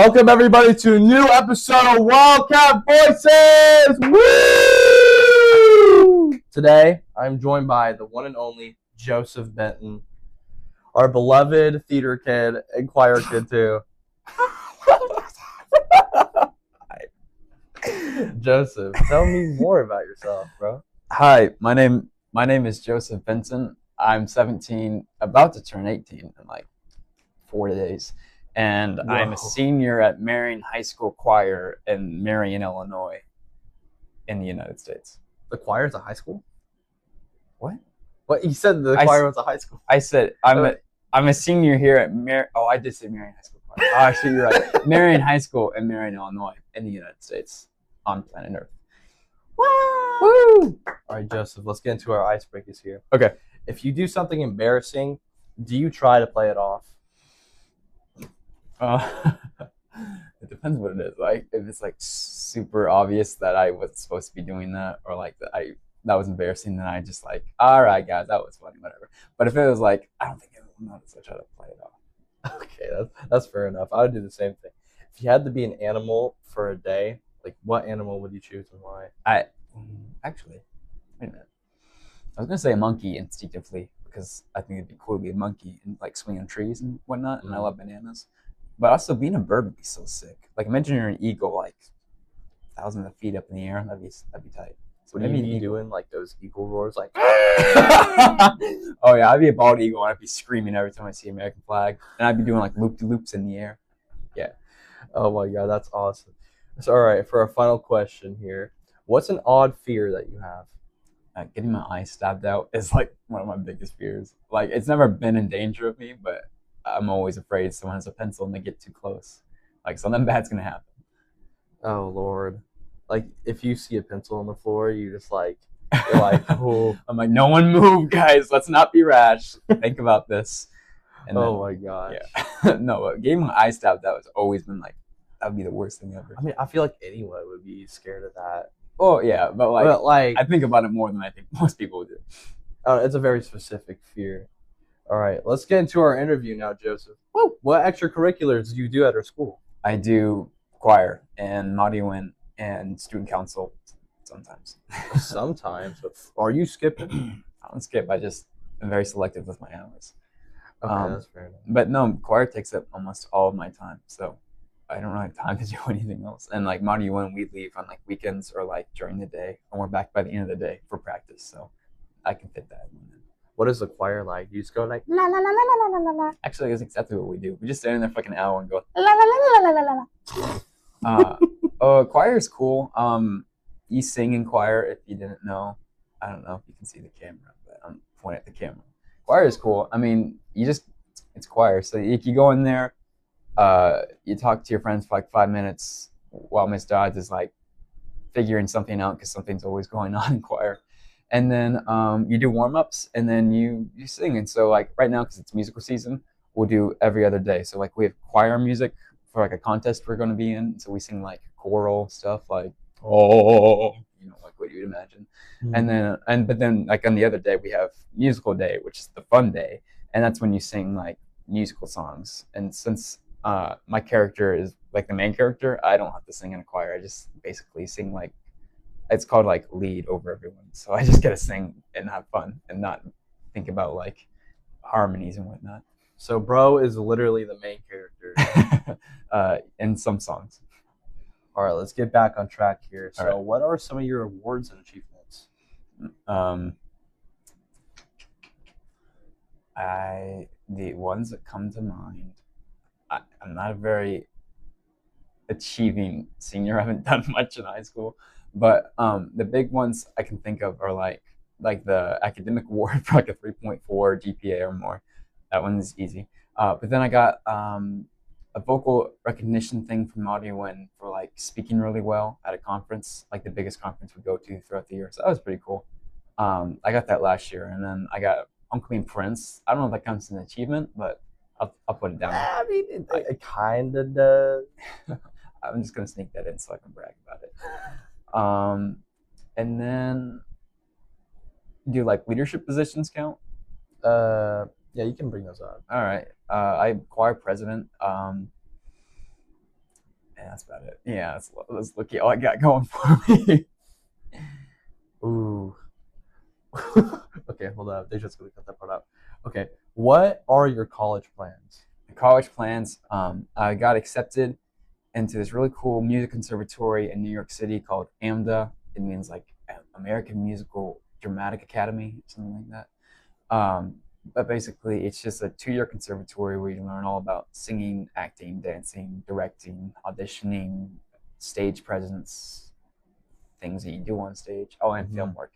Welcome everybody to a new episode of Wildcat Voices! Woo! Today, I'm joined by the one and only Joseph Benton, our beloved theater kid and choir kid too. Joseph, tell me more about yourself, bro. Hi, my name is Joseph Benton. I'm 17, about to turn 18 in like 4 days. And Whoa. I'm a senior at Marion High School Choir in Marion, Illinois, in the United States. The choir's a high school? What? What? You said the choir was a high school. I said I'm a senior here at I did say Marion High School Choir. Oh, actually, you're right. Marion High School in Marion, Illinois, in the United States, on planet Earth. Woo! All right, Joseph, let's get into our icebreakers here. Okay. If you do something embarrassing, do you try to play it off? It depends what it is. Like if it's like super obvious that I was supposed to be doing that, or like that was embarrassing, then I just like, all right, guys, that was funny, whatever. But if it was like, I don't think anyone noticed, I try to play it off. Okay, that's fair enough. I would do the same thing. If you had to be an animal for a day, like what animal would you choose and why? Actually, wait a minute. I was gonna say a monkey instinctively because I think it'd be cool to be a monkey and like swing on trees and whatnot, and I love bananas. But also being a bird would be so sick. Like imagine you're an eagle, like thousands of feet up in the air. That'd be tight. So maybe you doing like those eagle roars, like. Oh yeah, I'd be a bald eagle and I'd be screaming every time I see an American flag, and I'd be doing like loop-de-loops in the air. Yeah. Oh my god, that's awesome. So all right, for our final question here, what's an odd fear that you have? Getting my eye stabbed out is like one of my biggest fears. Like it's never been in danger of me, but I'm always afraid someone has a pencil and they get too close. Like something bad's gonna happen. Oh Lord. Like if you see a pencil on the floor, you're like, oh. I'm like, no one move, guys. Let's not be rash. Think about this. And oh my gosh. Yeah. No, getting my eye stabbed out has always been like, that would be the worst thing ever. I mean, I feel like anyone would be scared of that. Oh yeah, but like I think about it more than I think most people do. It's a very specific fear. All right, let's get into our interview now, Joseph. Woo! What extracurriculars do you do at our school? I do choir and Madiwin and student council sometimes. Sometimes? But are you skipping? I don't skip. I just am very selective with my hours. Okay, that's fair enough. But no, choir takes up almost all of my time, so I don't really have time to do anything else. And like Madiwin, we leave on like weekends or like during the day, and we're back by the end of the day for practice, so I can fit that in. What is the choir like? You just go like la la la la la la la la. Actually, that's exactly what we do. We just stand in there for like an hour and go la la la la la la la. Choir is cool. You sing in choir if you didn't know. I don't know if you can see the camera, but I'm pointing at the camera. Choir is cool. I mean, it's choir. So if you go in there, you talk to your friends for like 5 minutes while Miss Dodds is like figuring something out because something's always going on in choir. And then you do warm-ups, and then you sing. And so like right now, because it's musical season, we'll do every other day. So like we have choir music for like a contest we're going to be in. So we sing like choral stuff, like like what you'd imagine. Mm-hmm. But then like on the other day we have musical day, which is the fun day, and that's when you sing like musical songs. And since my character is like the main character, I don't have to sing in a choir. I just basically sing like. It's called like lead over everyone. So I just get to sing and have fun and not think about like harmonies and whatnot. So bro is literally the main character. In some songs. All right, let's get back on track here. So what are some of your awards and achievements? The ones that come to mind, I'm not a very achieving senior. I haven't done much in high school. But the big ones I can think of are like the academic award for like a 3.4 GPA or more. That one's easy. But then I got a vocal recognition thing from Madiwin for like speaking really well at a conference, like the biggest conference we go to throughout the year. So that was pretty cool. I got that last year, and then I got Uncle and Prince. I don't know if that counts as an achievement, but I'll put it down. I mean, it kind of does. I'm just gonna sneak that in so I can brag about it. And then do like leadership positions count? Yeah, you can bring those up. All right. I'm choir president. And that's about it. Yeah, that's look all I got going for me. Ooh. Okay, hold up. They're just gonna cut that part out. Okay, what are your college plans? College plans. I got accepted into this really cool music conservatory in New York City called AMDA. It means like American Musical Dramatic Academy, something like that. But basically, it's just a 2-year conservatory where you learn all about singing, acting, dancing, directing, auditioning, stage presence, things that you do on stage. Oh, and film work.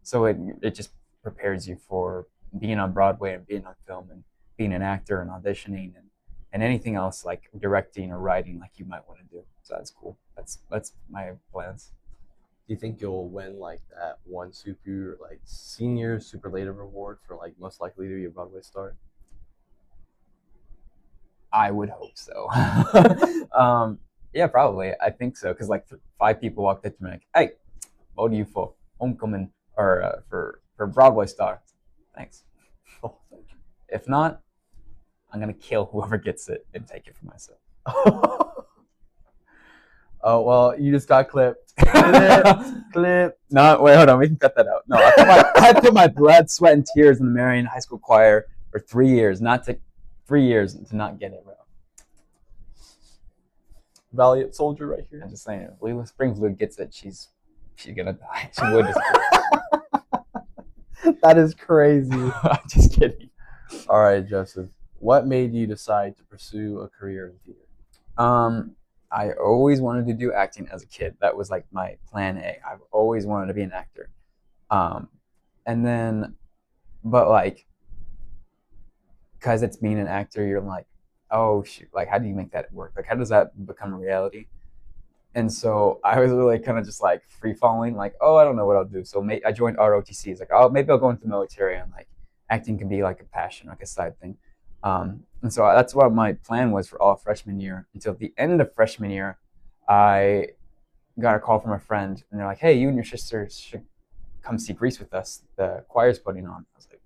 So it just prepares you for being on Broadway and being on film and being an actor and auditioning and anything else like directing or writing like you might want to do. So that's cool. That's my plans. Do you think you'll win like that one super like senior superlative award for like most likely to be a Broadway star? I would hope so. Yeah, probably. I think so because like 5 people walked up to me like, "Hey, what do you for homecoming or for Broadway star?" Thanks. Oh, thank you. If not, I'm gonna kill whoever gets it and take it for myself. Oh well, you just got clipped. Clip. No, wait, hold on. We can cut that out. No, I put my blood, sweat, and tears in the Marion High School Choir for 3 years, 3 years to not get it, bro. Valiant soldier right here. I'm just saying, if Leela Springfield gets it, she's gonna die. She would disappear. That is crazy. I'm just kidding. All right, Joseph. What made you decide to pursue a career in theater? I always wanted to do acting as a kid. That was like my plan A. I've always wanted to be an actor. And then, but like, because it's being an actor, you're like, oh shoot, like how do you make that work? Like how does that become a reality? And so I was really kind of just like free falling, like, oh, I don't know what I'll do. So I joined ROTC. It's like, oh, maybe I'll go into the military and like acting can be like a passion, like a side thing. And so that's what my plan was for all freshman year. Until the end of freshman year, I got a call from a friend, and they're like, "Hey, you and your sisters should come see Grease with us. The choir's putting on." I was like,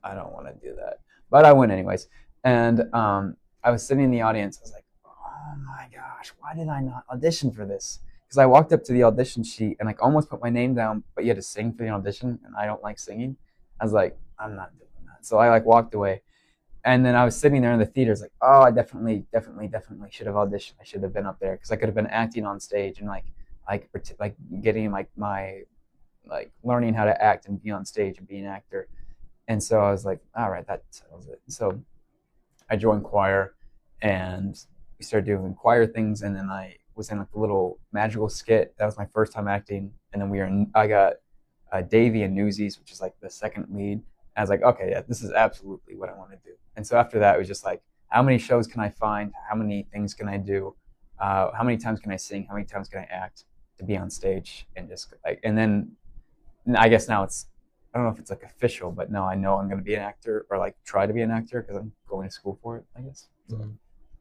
"I don't want to do that," but I went anyways. And I was sitting in the audience. I was like, "Oh my gosh, why did I not audition for this?" Because I walked up to the audition sheet and like almost put my name down, but you had to sing for the audition, and I don't like singing. I was like, "I'm not doing that." So I like walked away. And then I was sitting there in the theater. It's like, oh, I definitely should have auditioned. I should have been up there because I could have been acting on stage and like getting like my like learning how to act and be on stage and be an actor. And so I was like, all right, that settles it. So I joined choir, and we started doing choir things. And then I was in like a little magical skit. That was my first time acting. And then I got Davey and Newsies, which is like the second lead. I was like, okay, yeah, this is absolutely what I want to do. And so after that, it was just like, how many shows can I find? How many things can I do? How many times can I sing? How many times can I act to be on stage? And just like, and then I guess now it's, I don't know if it's like official, but no, I know I'm going to be an actor or like try to be an actor because I'm going to school for it, I guess. So,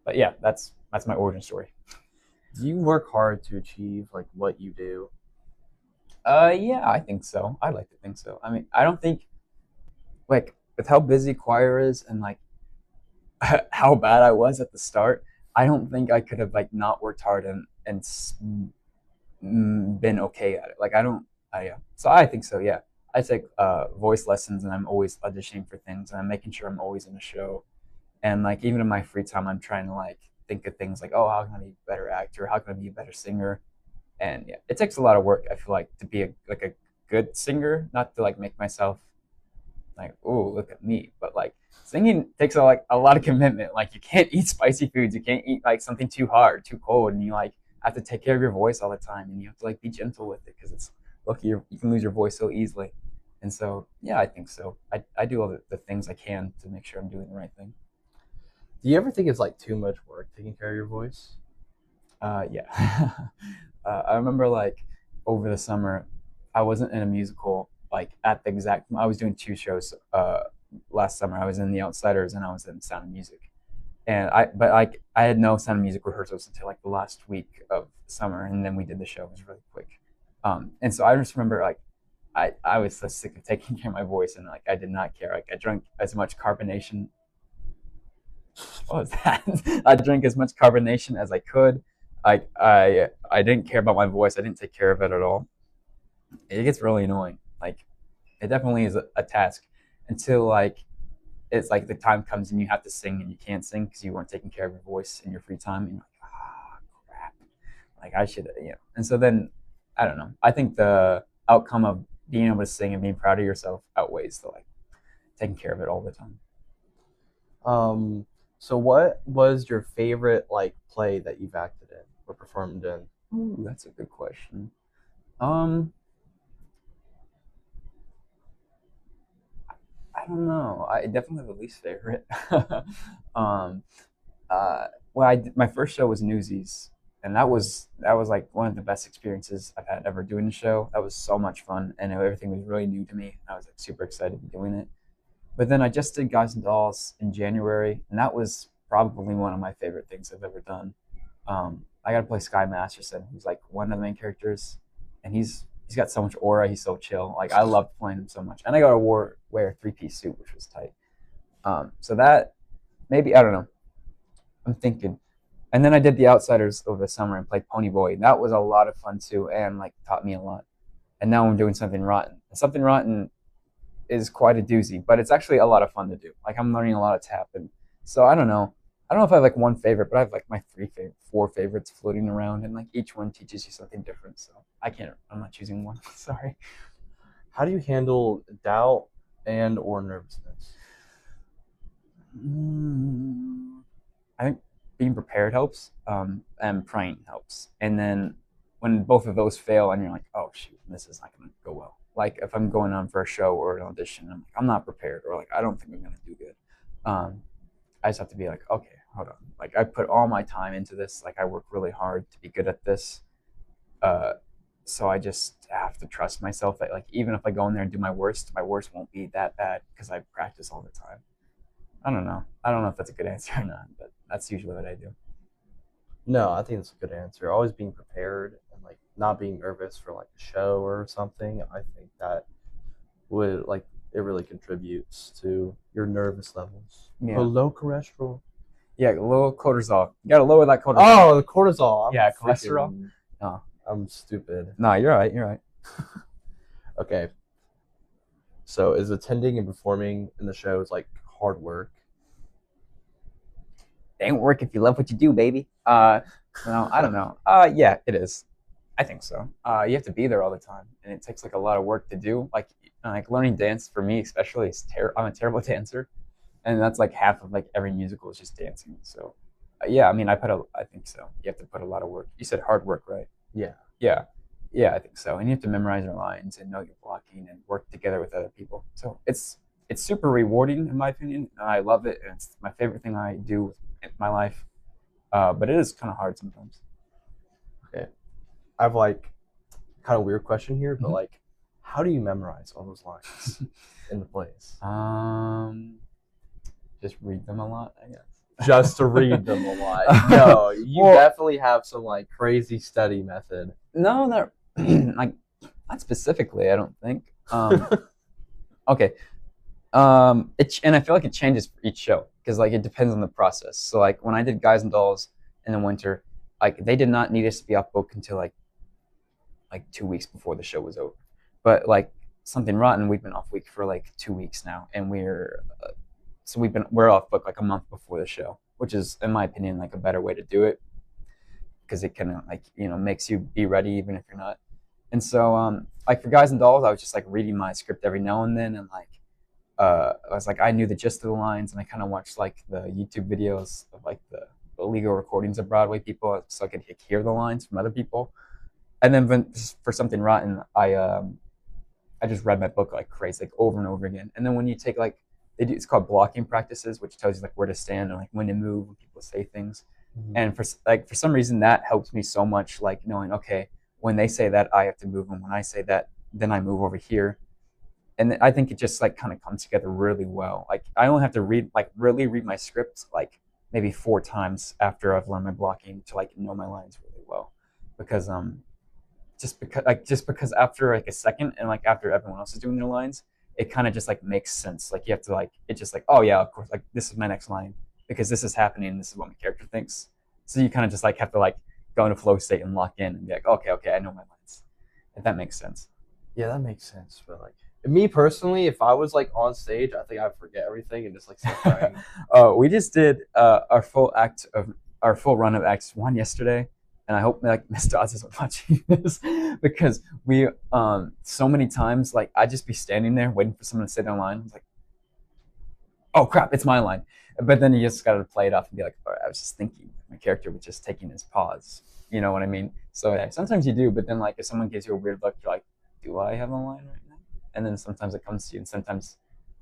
but yeah, that's my origin story. Do you work hard to achieve like what you do? Yeah, I think so. I'd like to think so. I mean, I don't think like with how busy choir is and like how bad I was at the start, I don't think I could have like not worked hard and been okay at it. Like I don't, yeah. So I think so. Yeah, I take voice lessons, and I'm always auditioning for things, and I'm making sure I'm always in a show. And like even in my free time, I'm trying to like think of things like, oh, how can I be a better actor? How can I be a better singer? And yeah, it takes a lot of work. I feel like to be a good singer, not to like make myself like, oh, look at me, but like singing takes a lot of commitment. Like you can't eat spicy foods, you can't eat like something too hard, too cold, and you like have to take care of your voice all the time, and you have to like be gentle with it because it's lucky you can lose your voice so easily. And so yeah, I think so. I do all the things I can to make sure I'm doing the right thing. Do you ever think it's like too much work taking care of your voice? Yeah. I remember like over the summer, I wasn't in a musical like at the exact. I was doing 2 shows last summer. I was in The Outsiders and I was in Sound of Music, but like I had no Sound of Music rehearsals until like the last week of summer, and then we did the show. It was really quick, and so I just remember like I was so sick of taking care of my voice, and like I did not care. Like I drank as much carbonation. What was that? I drank as much carbonation as I could. Like I didn't care about my voice. I didn't take care of it at all. It gets really annoying. Like it definitely is a task until like it's like the time comes and you have to sing and you can't sing because you weren't taking care of your voice in your free time. And you're like, ah, crap. Like I should, you know. And so then I don't know. I think the outcome of being able to sing and being proud of yourself outweighs the like taking care of it all the time. So what was your favorite like play that you've acted in or performed in? Ooh, that's a good question. Um, I don't know. I definitely have a least favorite. um, well, my first show was Newsies, and that was like one of the best experiences I've had ever doing the show. That was so much fun, and everything was really new to me. I was like super excited to be doing it. But then I just did Guys and Dolls in January, and that was probably one of my favorite things I've ever done. I got to play Sky Masterson, who's like one of the main characters, and he's got so much aura. He's so chill. Like I loved playing him so much, and I got to wear a 3-piece suit, which was tight. So that maybe I don't know. I'm thinking, and then I did The Outsiders over the summer and played Pony Boy. That was a lot of fun too, and like taught me a lot. And now I'm doing Something Rotten. Something Rotten is quite a doozy, but it's actually a lot of fun to do. Like I'm learning a lot of tap, and so I don't know. I don't know if I have like one favorite, but I have like my four favorites floating around, and like each one teaches you something different. So I can't. I'm not choosing one. Sorry. How do you handle doubt and or nervousness? I think being prepared helps, and praying helps. And then when both of those fail, and you're like, oh shoot, this is not going to go well. Like if I'm going on for a show or an audition, I'm like, I'm not prepared, or like I don't think I'm going to do good. I just have to be like, okay, hold on. Like I put all my time into this. Like I work really hard to be good at this. Uh, so I just have to trust myself that like even if I go in there and do my worst won't be that bad because I practice all the time. I don't know. I don't know if that's a good answer or not, but that's usually what I do. No, I think it's a good answer. Always being prepared and like not being nervous for like a show or something. I think that would like it really contributes to your nervous levels. Yeah. Low cholesterol. Yeah, a little cortisol. You gotta lower that cortisol. Oh, the cortisol. Yeah, cholesterol. No, I'm stupid. No, you're right. You're right. Okay. So is attending and performing in the shows like hard work? It ain't work if you love what you do, baby. No, I don't know. Yeah, it is. I think so. You have to be there all the time, and it takes like a lot of work to do. Like learning dance for me, especially, is I'm a terrible dancer, and that's like half of like every musical is just dancing. So, yeah, I mean, I think so. You have to put a lot of work. You said hard work, right? Yeah. Yeah, yeah, I think so. And you have to memorize your lines and know your blocking and work together with other people. So it's super rewarding in my opinion. I love it, and it's my favorite thing I do in my life. But it is kind of hard sometimes. Okay. I have like kind of weird question here, but Mhm. like, how do you memorize all those lines in the plays? Just read them a lot, I guess. Just to read them a lot. No, you definitely have some like crazy study method. No, not like not specifically. I don't think. Okay. And I feel like it changes for each show because like it depends on the process. So like when I did Guys and Dolls in the winter, like they did not need us to be off book until like 2 weeks before the show was over. But like Something Rotten, we've been off week for like 2 weeks now, and we're off book like a month before the show, which is in my opinion like a better way to do it because it kind of like makes you be ready even if you're not. And so like for Guys and Dolls, I was just like reading my script every now and then, and like I was like I knew the gist of the lines, and I kind of watched like the YouTube videos of like the illegal recordings of Broadway people, so I could hear the lines from other people. And then for Something Rotten, I just read my book like crazy, like over and over again. And then when you take like it's called blocking practices, which tells you like where to stand and like when to move when people say things. Mm-hmm. And for some reason that helps me so much, like knowing okay, when they say that I have to move, and when I say that then I move over here. And I think it just like kind of comes together really well. Like I only have to really read my script like maybe 4 times after I've learned my blocking to like know my lines really well, because just because after like a second and like after everyone else is doing their lines, it kind of just like makes sense. Like you have to like it just like oh yeah, of course, like this is my next line because this is happening and this is what my character thinks. So you kind of just like have to like go into flow state and lock in and be like, okay, I know my lines. If that makes sense. Yeah, that makes sense. But like me personally, if I was like on stage, I think I'd forget everything and just like start crying. We just did our full run of Acts 1 yesterday, and I hope like Miss Dodds isn't watching this because we so many times like I'd just be standing there waiting for someone to say their line. I was like, oh crap, it's my line. But then you just gotta play it off and be like, all right, I was just thinking. My character was just taking his pause. You know what I mean? So yeah, sometimes you do, but then like if someone gives you a weird look, you're like, do I have a line right now? And then sometimes it comes to you, and sometimes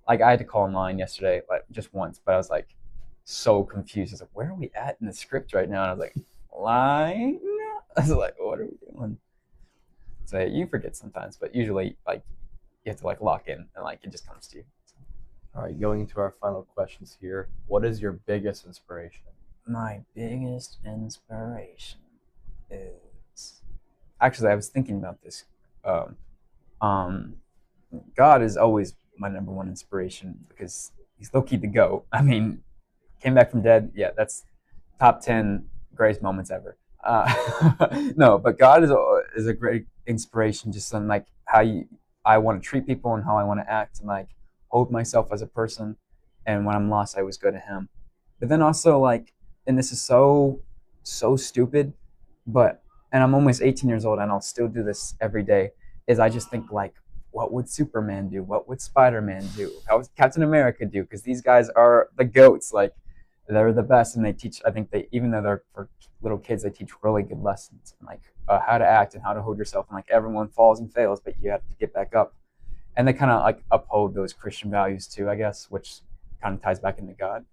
like I had to call a line yesterday, like just once, but I was like so confused. I was like, where are we at in the script right now? And I was like, line? I was like, what are we doing? So you forget sometimes, but usually like you have to like lock in and like it just comes to you. All right, going into our final questions here. What is your biggest inspiration? My biggest inspiration is actually I was thinking about this. God is always my number one inspiration because he's low-key the GOAT. I mean, came back from dead. Yeah, that's top 10 greatest moments ever. No, but God is a great inspiration just on like how I want to treat people and how I want to act and like hold myself as a person. And when I'm lost, I always go to him. But then also like, and this is so stupid, and I'm almost 18 years old and I'll still do this every day, is I just think like, what would Superman do? What would Spider-Man do? How would Captain America do? Because these guys are the GOATs. Like, they're the best, and they teach. I think even though they're for little kids, they teach really good lessons, like how to act and how to hold yourself. And like everyone falls and fails, but you have to get back up. And they kind of like uphold those Christian values too, I guess, which kind of ties back into God.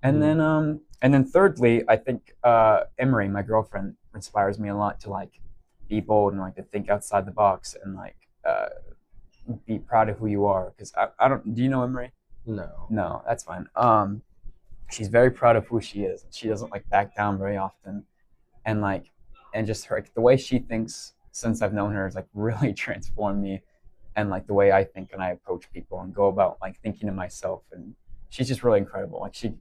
And then thirdly, I think Emery, my girlfriend, inspires me a lot to like be bold and like to think outside the box and like be proud of who you are. Because I don't. Do you know Emery? No, that's fine. She's very proud of who she is. She doesn't like back down very often, and just her the way she thinks since I've known her has like really transformed me, and like the way I think and I approach people and go about like thinking of myself. And she's just really incredible. Like she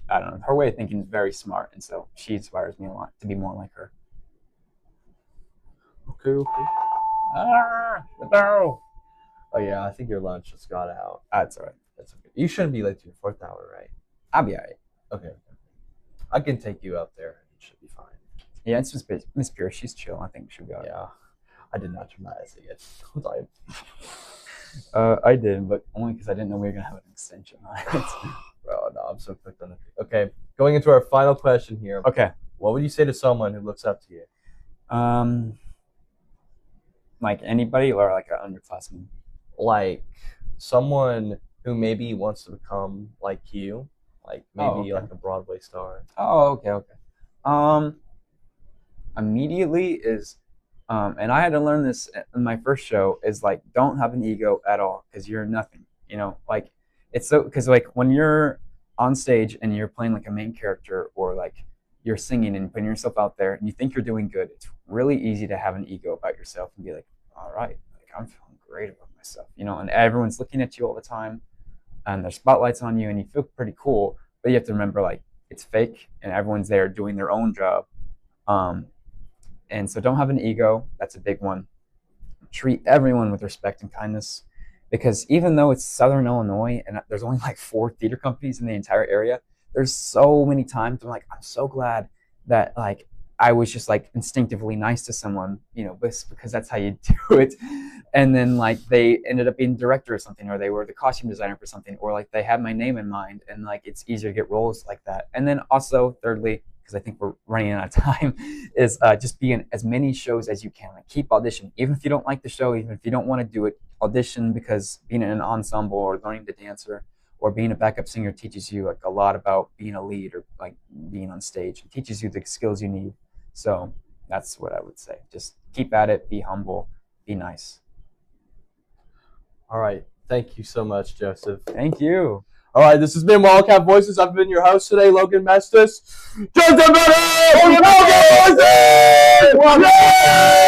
I don't know, her way of thinking is very smart, and so she inspires me a lot to be more like her. Okay. The barrel. Oh yeah, I think your lunch just got out. That's all right. That's okay. You shouldn't be late to your 4th hour, right? I'll be all right. Okay. I can take you up there. It should be fine. Yeah, it's just Miss Pierce. She's chill. I think she'll go. Yeah. I did not dramatize it yet. I did, but only because I didn't know we were gonna have an extension on it. Bro, no, I'm so quick on it. Okay, going into our final question here. Okay. What would you say to someone who looks up to you? Like anybody or like an underclassman? Like someone who maybe wants to become like you, like maybe like a Broadway star. Oh, okay. Immediately is, and I had to learn this in my first show, is like, don't have an ego at all because you're nothing. You know, like it's so, because like when you're on stage and you're playing like a main character or like you're singing and putting yourself out there and you think you're doing good, it's really easy to have an ego about yourself and be like, all right, like I'm feeling great about myself, you know, and everyone's looking at you all the time and there's spotlights on you and you feel pretty cool, but you have to remember like it's fake and everyone's there doing their own job. And so don't have an ego. That's a big one. Treat everyone with respect and kindness, because even though it's Southern Illinois and there's only like 4 theater companies in the entire area, there's so many times I'm like, I'm so glad that like I was just like instinctively nice to someone, you know, because that's how you do it. And then like they ended up being director or something, or they were the costume designer for something, or like they had my name in mind, and like it's easier to get roles like that. And then also thirdly, because I think we're running out of time, is just be in as many shows as you can. Like keep auditioning, even if you don't like the show, even if you don't want to do it, audition, because being in an ensemble or learning to dance or being a backup singer teaches you like a lot about being a lead or like being on stage. It teaches you the skills you need. So that's what I would say. Just keep at it, be humble, be nice. All right. Thank you so much, Joseph. Thank you. All right, this has been Wildcat Voices. I've been your host today, Logen Mestas. Joseph Benton! Wildcat Voices!